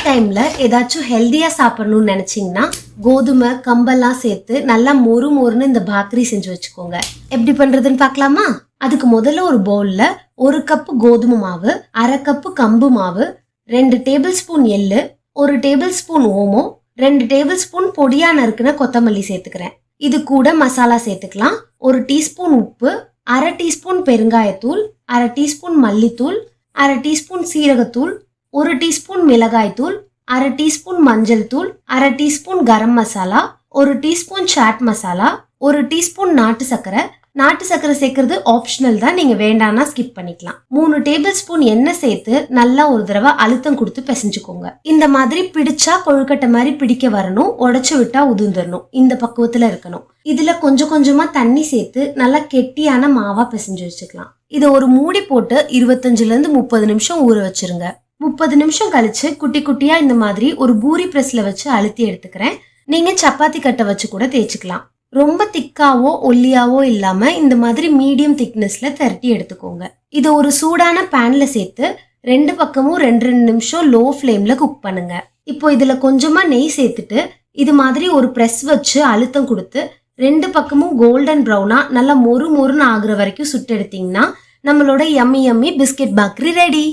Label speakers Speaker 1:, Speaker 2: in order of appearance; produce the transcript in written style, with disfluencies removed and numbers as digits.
Speaker 1: டைம்ல ஏதாச்சும் ஹெல்தியா சாப்பிடணும்னு நினைச்சீங்கன்னா கோதுமை கம்பெல்லாம் சேர்த்து நல்லா மொறு மொறுன்னு இந்த பாக்கரி செஞ்சு வச்சுக்கோங்க. எப்படி பண்றதுன்னு பார்க்கலாமா? அதுக்கு முதல்ல ஒரு பவுல்ல 1 கப்பு கோதுமை மாவு, 1/2 கப்பு கம்பு மாவு, 2 டேபிள் ஸ்பூன் எள்ளு, 1 டேபிள் ஸ்பூன் ஓமம், 2 டேபிள் ஸ்பூன் பொடியா நறுக்குன கொத்தமல்லி சேர்த்துக்கிறேன். இது கூட மசாலா சேர்த்துக்கலாம். 1 டீஸ்பூன் உப்பு, 1/2 டீஸ்பூன் பெருங்காயத்தூள், 1/2 டீஸ்பூன் மல்லித்தூள், 1/2 டீஸ்பூன் சீரகத்தூள், 1 டீஸ்பூன் மிளகாய்த்தூள், 1/2 டீஸ்பூன் மஞ்சள் தூள், 1/2 teaspoon garam masala, 1 teaspoon chaat masala, 1 teaspoon நாட்டு சர்க்கரை. நாட்டு சர்க்கரை சேர்க்கறது ஆப்ஷனல் தான், நீங்க வேண்டாம்னா ஸ்கிப் பண்ணிக்கலாம். 3 டேபிள் ஸ்பூன் எண்ணெய் சேர்த்து நல்லா ஒரு தடவை அழுத்தம் கொடுத்து பிசைஞ்சுக்கோங்க. இந்த மாதிரி பிடிச்சா கொழுக்கட்டை மாதிரி பிடிக்க வரணும், உடைச்சு விட்டா உதிர்ந்துடணும். இந்த பக்குவத்துல இருக்கணும். இதுல கொஞ்சம் கொஞ்சமா தண்ணி சேர்த்து நல்லா கெட்டியான மாவா பிசைஞ்சு வச்சுக்கலாம். இதை ஒரு மூடி போட்டு 25ல இருந்து 30 நிமிஷம் ஊற வச்சிருங்க. 30 நிமிஷம் கழிச்சு குட்டி குட்டியா இந்த மாதிரி ஒரு பூரி பிரஸ்ல வச்சு அழுத்தி எடுத்துக்கிறேன். நீங்க சப்பாத்தி கட்டை வச்சு கூட தேய்ச்சிக்கலாம். ரொம்ப திக்காவோ ஒல்லியாவோ இல்லாம இந்த மாதிரி மீடியம் திக்னஸ்ல திரட்டி எடுத்துக்கோங்க. இதை ஒரு சூடான பேன்ல சேர்த்து 2 பக்கமும் 2 நிமிஷம் லோ ஃப்ளேம்ல குக் பண்ணுங்க. இப்போ இதுல கொஞ்சமா நெய் சேர்த்துட்டு இது மாதிரி ஒரு பிரஸ் வச்சு அழுத்தம் கொடுத்து 2 பக்கமும் கோல்டன் ப்ரௌனா நல்லா மொறு மொறுன்னு ஆகுற வரைக்கும் சுட்டு எடுத்தீங்கன்னா நம்மளோட yummy yummy biscuit bhakri ready.